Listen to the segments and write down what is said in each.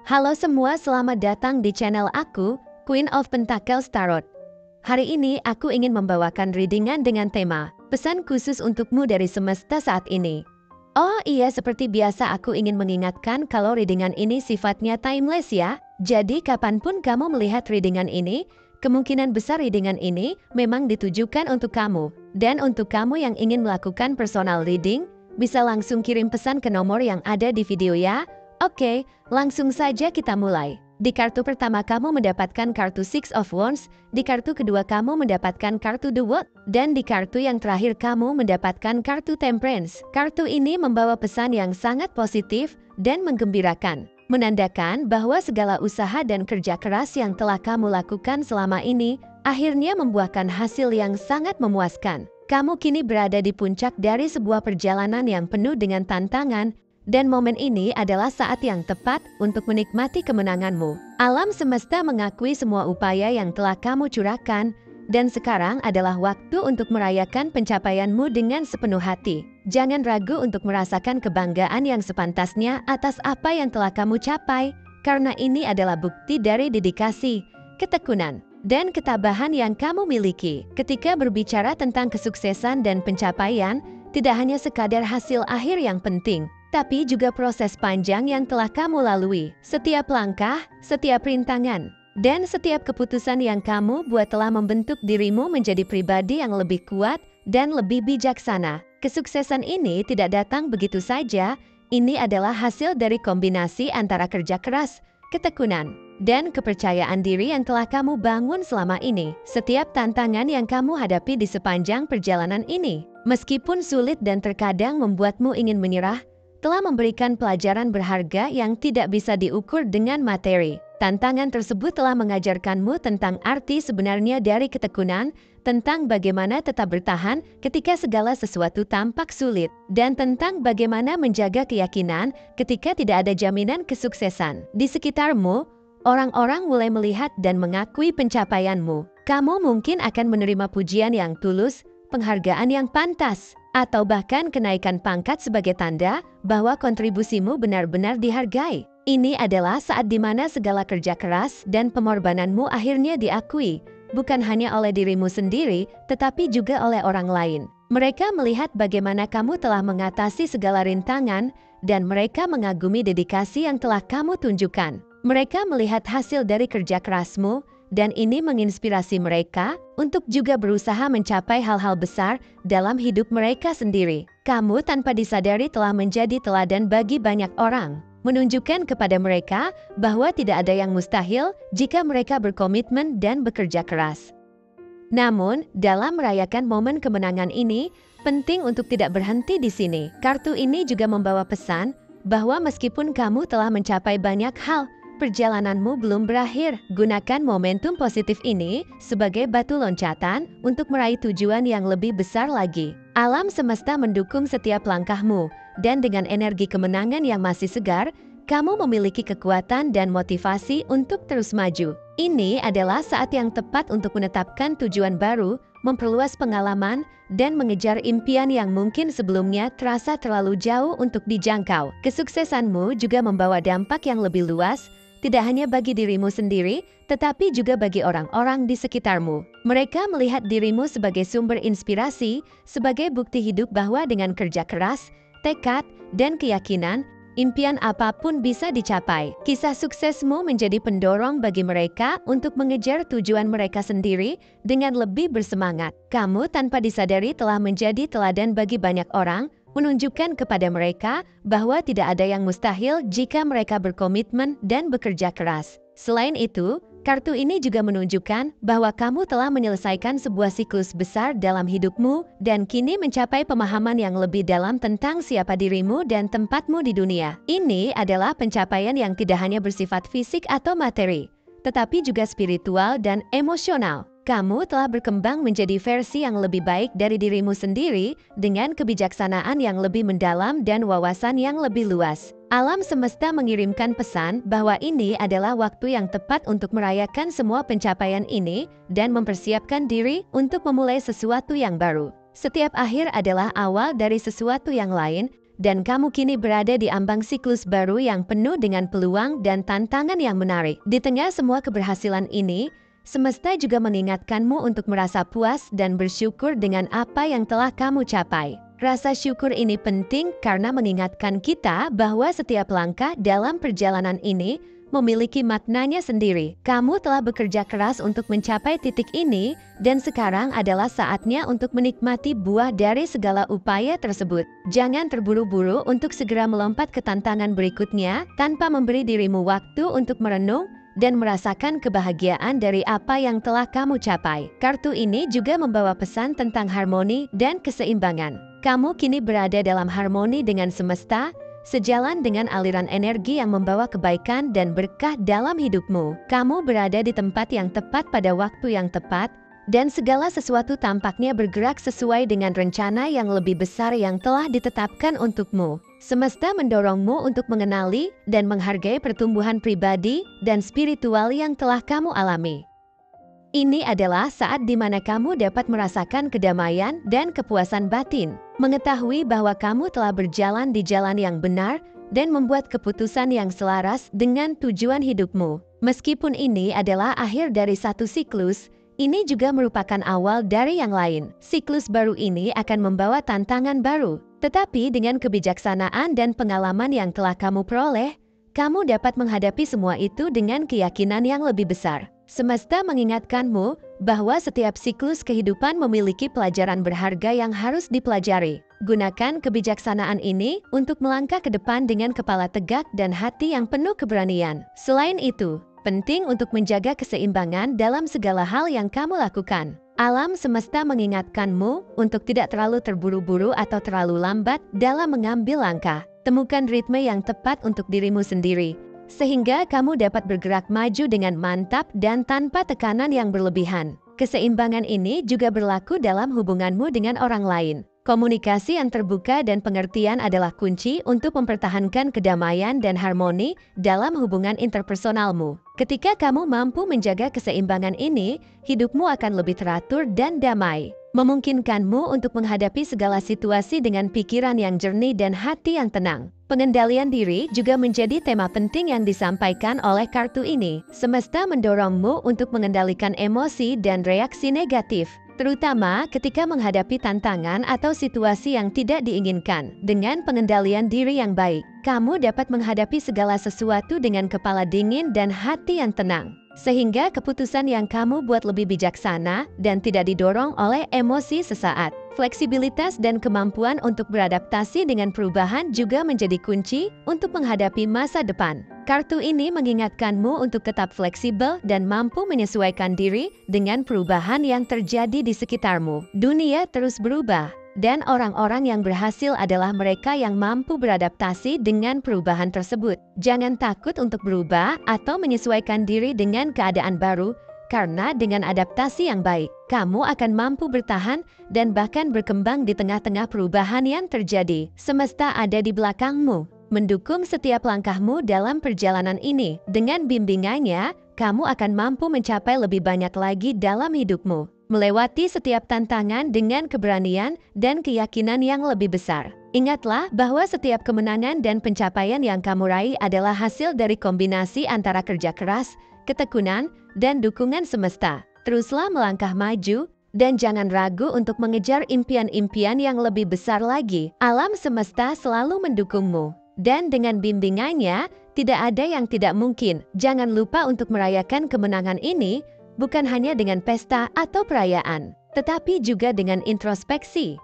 Halo semua, selamat datang di channel aku, Queen of Pentacles Tarot. Hari ini aku ingin membawakan readingan dengan tema pesan khusus untukmu dari semesta saat ini. Oh iya, seperti biasa aku ingin mengingatkan kalau readingan ini sifatnya timeless ya. Jadi kapanpun kamu melihat readingan ini, kemungkinan besar readingan ini memang ditujukan untuk kamu. Dan untuk kamu yang ingin melakukan personal reading, bisa langsung kirim pesan ke nomor yang ada di video ya. Oke, langsung saja kita mulai. Di kartu pertama kamu mendapatkan kartu Six of Wands, di kartu kedua kamu mendapatkan kartu The World, dan di kartu yang terakhir kamu mendapatkan kartu Temperance. Kartu ini membawa pesan yang sangat positif dan menggembirakan, menandakan bahwa segala usaha dan kerja keras yang telah kamu lakukan selama ini akhirnya membuahkan hasil yang sangat memuaskan. Kamu kini berada di puncak dari sebuah perjalanan yang penuh dengan tantangan, dan momen ini adalah saat yang tepat untuk menikmati kemenanganmu. Alam semesta mengakui semua upaya yang telah kamu curahkan, dan sekarang adalah waktu untuk merayakan pencapaianmu dengan sepenuh hati. Jangan ragu untuk merasakan kebanggaan yang sepantasnya atas apa yang telah kamu capai, karena ini adalah bukti dari dedikasi, ketekunan, dan ketabahan yang kamu miliki. Ketika berbicara tentang kesuksesan dan pencapaian, tidak hanya sekadar hasil akhir yang penting, tapi juga proses panjang yang telah kamu lalui. Setiap langkah, setiap rintangan, dan setiap keputusan yang kamu buat telah membentuk dirimu menjadi pribadi yang lebih kuat dan lebih bijaksana. Kesuksesan ini tidak datang begitu saja, ini adalah hasil dari kombinasi antara kerja keras, ketekunan, dan kepercayaan diri yang telah kamu bangun selama ini. Setiap tantangan yang kamu hadapi di sepanjang perjalanan ini, meskipun sulit dan terkadang membuatmu ingin menyerah, telah memberikan pelajaran berharga yang tidak bisa diukur dengan materi. Tantangan tersebut telah mengajarkanmu tentang arti sebenarnya dari ketekunan, tentang bagaimana tetap bertahan ketika segala sesuatu tampak sulit, dan tentang bagaimana menjaga keyakinan ketika tidak ada jaminan kesuksesan. Di sekitarmu, orang-orang mulai melihat dan mengakui pencapaianmu. Kamu mungkin akan menerima pujian yang tulus, penghargaan yang pantas, atau bahkan kenaikan pangkat sebagai tanda bahwa kontribusimu benar-benar dihargai. Ini adalah saat di mana segala kerja keras dan pengorbananmu akhirnya diakui, bukan hanya oleh dirimu sendiri, tetapi juga oleh orang lain. Mereka melihat bagaimana kamu telah mengatasi segala rintangan, dan mereka mengagumi dedikasi yang telah kamu tunjukkan. Mereka melihat hasil dari kerja kerasmu, dan ini menginspirasi mereka untuk juga berusaha mencapai hal-hal besar dalam hidup mereka sendiri. Kamu tanpa disadari telah menjadi teladan bagi banyak orang, menunjukkan kepada mereka bahwa tidak ada yang mustahil jika mereka berkomitmen dan bekerja keras. Namun, dalam merayakan momen kemenangan ini, penting untuk tidak berhenti di sini. Kartu ini juga membawa pesan bahwa meskipun kamu telah mencapai banyak hal, perjalananmu belum berakhir. Gunakan momentum positif ini sebagai batu loncatan untuk meraih tujuan yang lebih besar lagi. Alam semesta mendukung setiap langkahmu, dan dengan energi kemenangan yang masih segar, kamu memiliki kekuatan dan motivasi untuk terus maju. Ini adalah saat yang tepat untuk menetapkan tujuan baru, memperluas pengalaman, dan mengejar impian yang mungkin sebelumnya terasa terlalu jauh untuk dijangkau. Kesuksesanmu juga membawa dampak yang lebih luas, tidak hanya bagi dirimu sendiri, tetapi juga bagi orang-orang di sekitarmu. Mereka melihat dirimu sebagai sumber inspirasi, sebagai bukti hidup bahwa dengan kerja keras, tekad, dan keyakinan, impian apapun bisa dicapai. Kisah suksesmu menjadi pendorong bagi mereka untuk mengejar tujuan mereka sendiri dengan lebih bersemangat. Kamu tanpa disadari telah menjadi teladan bagi banyak orang, menunjukkan kepada mereka bahwa tidak ada yang mustahil jika mereka berkomitmen dan bekerja keras. Selain itu, kartu ini juga menunjukkan bahwa kamu telah menyelesaikan sebuah siklus besar dalam hidupmu dan kini mencapai pemahaman yang lebih dalam tentang siapa dirimu dan tempatmu di dunia. Ini adalah pencapaian yang tidak hanya bersifat fisik atau materi, tetapi juga spiritual dan emosional. Kamu telah berkembang menjadi versi yang lebih baik dari dirimu sendiri dengan kebijaksanaan yang lebih mendalam dan wawasan yang lebih luas. Alam semesta mengirimkan pesan bahwa ini adalah waktu yang tepat untuk merayakan semua pencapaian ini dan mempersiapkan diri untuk memulai sesuatu yang baru. Setiap akhir adalah awal dari sesuatu yang lain, dan kamu kini berada di ambang siklus baru yang penuh dengan peluang dan tantangan yang menarik. Di tengah semua keberhasilan ini, semesta juga mengingatkanmu untuk merasa puas dan bersyukur dengan apa yang telah kamu capai. Rasa syukur ini penting karena mengingatkan kita bahwa setiap langkah dalam perjalanan ini memiliki maknanya sendiri. Kamu telah bekerja keras untuk mencapai titik ini, dan sekarang adalah saatnya untuk menikmati buah dari segala upaya tersebut. Jangan terburu-buru untuk segera melompat ke tantangan berikutnya tanpa memberi dirimu waktu untuk merenung dan merasakan kebahagiaan dari apa yang telah kamu capai. Kartu ini juga membawa pesan tentang harmoni dan keseimbangan. Kamu kini berada dalam harmoni dengan semesta, sejalan dengan aliran energi yang membawa kebaikan dan berkah dalam hidupmu. Kamu berada di tempat yang tepat pada waktu yang tepat, dan segala sesuatu tampaknya bergerak sesuai dengan rencana yang lebih besar yang telah ditetapkan untukmu. Semesta mendorongmu untuk mengenali dan menghargai pertumbuhan pribadi dan spiritual yang telah kamu alami. Ini adalah saat di mana kamu dapat merasakan kedamaian dan kepuasan batin, mengetahui bahwa kamu telah berjalan di jalan yang benar dan membuat keputusan yang selaras dengan tujuan hidupmu. Meskipun ini adalah akhir dari satu siklus, ini juga merupakan awal dari yang lain. Siklus baru ini akan membawa tantangan baru, tetapi dengan kebijaksanaan dan pengalaman yang telah kamu peroleh, kamu dapat menghadapi semua itu dengan keyakinan yang lebih besar. Semesta mengingatkanmu bahwa setiap siklus kehidupan memiliki pelajaran berharga yang harus dipelajari. Gunakan kebijaksanaan ini untuk melangkah ke depan dengan kepala tegak dan hati yang penuh keberanian. Selain itu, penting untuk menjaga keseimbangan dalam segala hal yang kamu lakukan. Alam semesta mengingatkanmu untuk tidak terlalu terburu-buru atau terlalu lambat dalam mengambil langkah. Temukan ritme yang tepat untuk dirimu sendiri, sehingga kamu dapat bergerak maju dengan mantap dan tanpa tekanan yang berlebihan. Keseimbangan ini juga berlaku dalam hubunganmu dengan orang lain. Komunikasi yang terbuka dan pengertian adalah kunci untuk mempertahankan kedamaian dan harmoni dalam hubungan interpersonalmu. Ketika kamu mampu menjaga keseimbangan ini, hidupmu akan lebih teratur dan damai, memungkinkanmu untuk menghadapi segala situasi dengan pikiran yang jernih dan hati yang tenang. Pengendalian diri juga menjadi tema penting yang disampaikan oleh kartu ini. Semesta mendorongmu untuk mengendalikan emosi dan reaksi negatif, terutama ketika menghadapi tantangan atau situasi yang tidak diinginkan. Dengan pengendalian diri yang baik, kamu dapat menghadapi segala sesuatu dengan kepala dingin dan hati yang tenang, sehingga keputusan yang kamu buat lebih bijaksana dan tidak didorong oleh emosi sesaat. Fleksibilitas dan kemampuan untuk beradaptasi dengan perubahan juga menjadi kunci untuk menghadapi masa depan. Kartu ini mengingatkanmu untuk tetap fleksibel dan mampu menyesuaikan diri dengan perubahan yang terjadi di sekitarmu. Dunia terus berubah, dan orang-orang yang berhasil adalah mereka yang mampu beradaptasi dengan perubahan tersebut. Jangan takut untuk berubah atau menyesuaikan diri dengan keadaan baru, karena dengan adaptasi yang baik, kamu akan mampu bertahan dan bahkan berkembang di tengah-tengah perubahan yang terjadi. Semesta ada di belakangmu, mendukung setiap langkahmu dalam perjalanan ini. Dengan bimbingannya, kamu akan mampu mencapai lebih banyak lagi dalam hidupmu, melewati setiap tantangan dengan keberanian dan keyakinan yang lebih besar. Ingatlah bahwa setiap kemenangan dan pencapaian yang kamu raih adalah hasil dari kombinasi antara kerja keras, ketekunan, dan dukungan semesta. Teruslah melangkah maju, dan jangan ragu untuk mengejar impian-impian yang lebih besar lagi. Alam semesta selalu mendukungmu, dan dengan bimbingannya, tidak ada yang tidak mungkin. Jangan lupa untuk merayakan kemenangan ini, bukan hanya dengan pesta atau perayaan, tetapi juga dengan introspeksi.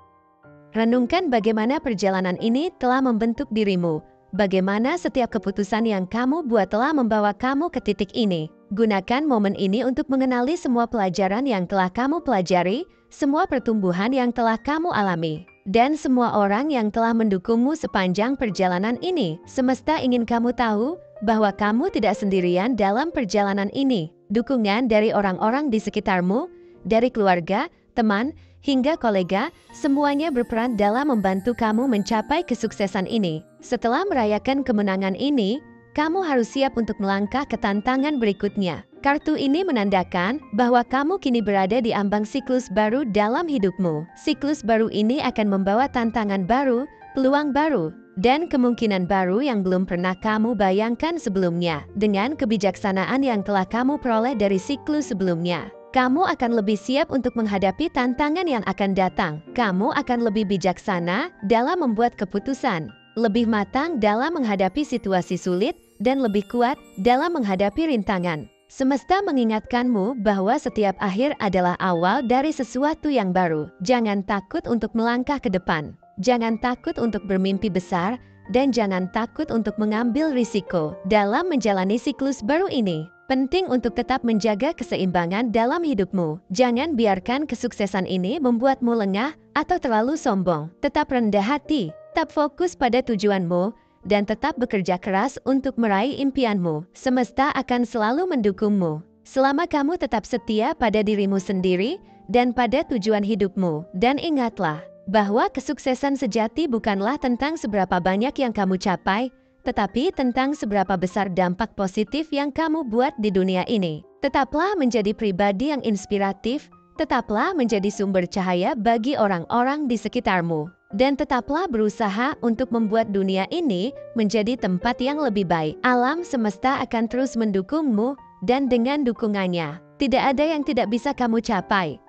Renungkan bagaimana perjalanan ini telah membentuk dirimu, bagaimana setiap keputusan yang kamu buat telah membawa kamu ke titik ini. Gunakan momen ini untuk mengenali semua pelajaran yang telah kamu pelajari, semua pertumbuhan yang telah kamu alami, dan semua orang yang telah mendukungmu sepanjang perjalanan ini. Semesta ingin kamu tahu bahwa kamu tidak sendirian dalam perjalanan ini. Dukungan dari orang-orang di sekitarmu, dari keluarga, teman, hingga kolega, semuanya berperan dalam membantu kamu mencapai kesuksesan ini. Setelah merayakan kemenangan ini, kamu harus siap untuk melangkah ke tantangan berikutnya. Kartu ini menandakan bahwa kamu kini berada di ambang siklus baru dalam hidupmu. Siklus baru ini akan membawa tantangan baru, peluang baru, dan kemungkinan baru yang belum pernah kamu bayangkan sebelumnya. Dengan kebijaksanaan yang telah kamu peroleh dari siklus sebelumnya, kamu akan lebih siap untuk menghadapi tantangan yang akan datang. Kamu akan lebih bijaksana dalam membuat keputusan, lebih matang dalam menghadapi situasi sulit, dan lebih kuat dalam menghadapi rintangan. Semesta mengingatkanmu bahwa setiap akhir adalah awal dari sesuatu yang baru. Jangan takut untuk melangkah ke depan. Jangan takut untuk bermimpi besar, dan jangan takut untuk mengambil risiko. Dalam menjalani siklus baru ini, penting untuk tetap menjaga keseimbangan dalam hidupmu. Jangan biarkan kesuksesan ini membuatmu lengah atau terlalu sombong. Tetap rendah hati, tetap fokus pada tujuanmu, dan tetap bekerja keras untuk meraih impianmu. Semesta akan selalu mendukungmu selama kamu tetap setia pada dirimu sendiri dan pada tujuan hidupmu. Dan ingatlah bahwa kesuksesan sejati bukanlah tentang seberapa banyak yang kamu capai, tetapi tentang seberapa besar dampak positif yang kamu buat di dunia ini. Tetaplah menjadi pribadi yang inspiratif, tetaplah menjadi sumber cahaya bagi orang-orang di sekitarmu, dan tetaplah berusaha untuk membuat dunia ini menjadi tempat yang lebih baik. Alam semesta akan terus mendukungmu, dan dengan dukungannya, tidak ada yang tidak bisa kamu capai.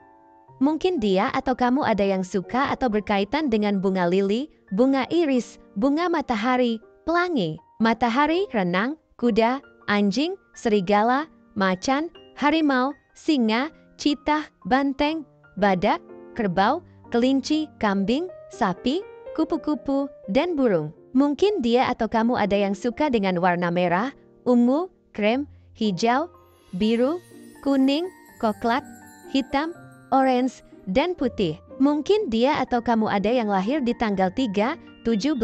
Mungkin dia atau kamu ada yang suka atau berkaitan dengan bunga lili, bunga iris, bunga matahari, pelangi, matahari, renang, kuda, anjing, serigala, macan, harimau, singa, citah, banteng, badak, kerbau, kelinci, kambing, sapi, kupu-kupu, dan burung. Mungkin dia atau kamu ada yang suka dengan warna merah, ungu, krem, hijau, biru, kuning, coklat, hitam, orange, dan putih. Mungkin dia atau kamu ada yang lahir di tanggal 3, 17,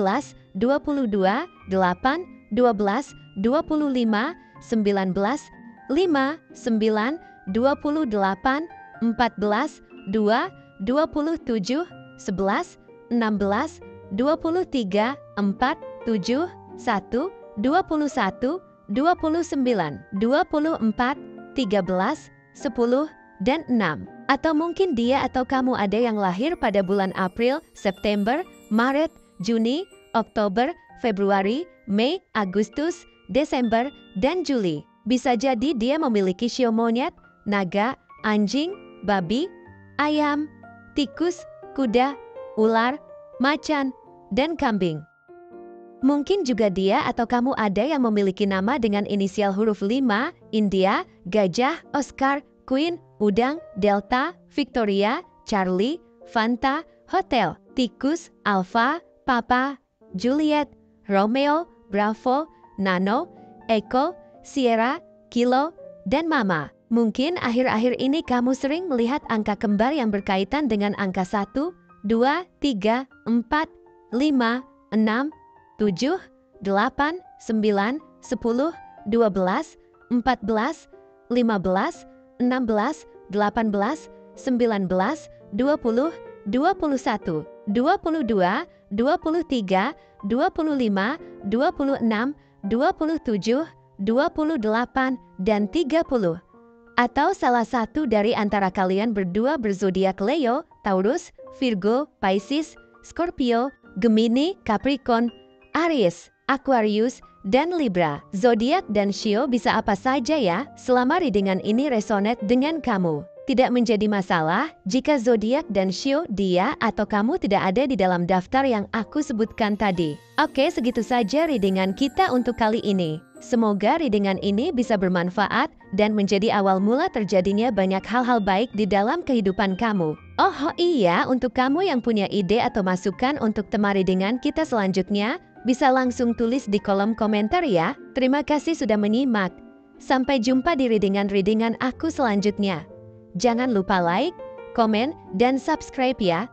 22, 8, 12, 25, 19, 5, 9, 28, 14, 2, 27, 11, 16, 23, 4, 7, 1, 21, 29, 24, 13, 10, dan 6. Atau mungkin dia atau kamu ada yang lahir pada bulan April, September, Maret, Juni, Oktober, Februari, Mei, Agustus, Desember, dan Juli. Bisa jadi dia memiliki shio monyet, naga, anjing, babi, ayam, tikus, kuda, ular, macan, dan kambing. Mungkin juga dia atau kamu ada yang memiliki nama dengan inisial huruf 5, India, gajah, Oscar, Queen, udang, Delta, Victoria, Charlie, Fanta, Hotel, tikus, Alpha, Papa, Juliet, Romeo, Bravo, Nano, Echo, Sierra, Kilo, dan Mama. Mungkin akhir-akhir ini kamu sering melihat angka kembar yang berkaitan dengan angka 1, 2, 3, 4, 5, 6, 7, 8, 9, 10, 12, 14, 15, 16, 18, 19, 20, 21, 22, 23, 25, 26, 27, 28, dan 30. Atau salah satu dari antara kalian berdua berzodiak Leo, Taurus, Virgo, Pisces, Scorpio, Gemini, Capricorn, Aries, Aquarius, dan Libra. Zodiak dan shio bisa apa saja ya, selama readingan ini resonate dengan kamu. Tidak menjadi masalah jika zodiak dan shio dia atau kamu tidak ada di dalam daftar yang aku sebutkan tadi. Oke, segitu saja readingan kita untuk kali ini. Semoga readingan ini bisa bermanfaat dan menjadi awal mula terjadinya banyak hal-hal baik di dalam kehidupan kamu. Oh iya, untuk kamu yang punya ide atau masukan untuk tema readingan kita selanjutnya, bisa langsung tulis di kolom komentar ya. Terima kasih sudah menyimak. Sampai jumpa di readingan-readingan aku selanjutnya. Jangan lupa like, komen, dan subscribe ya.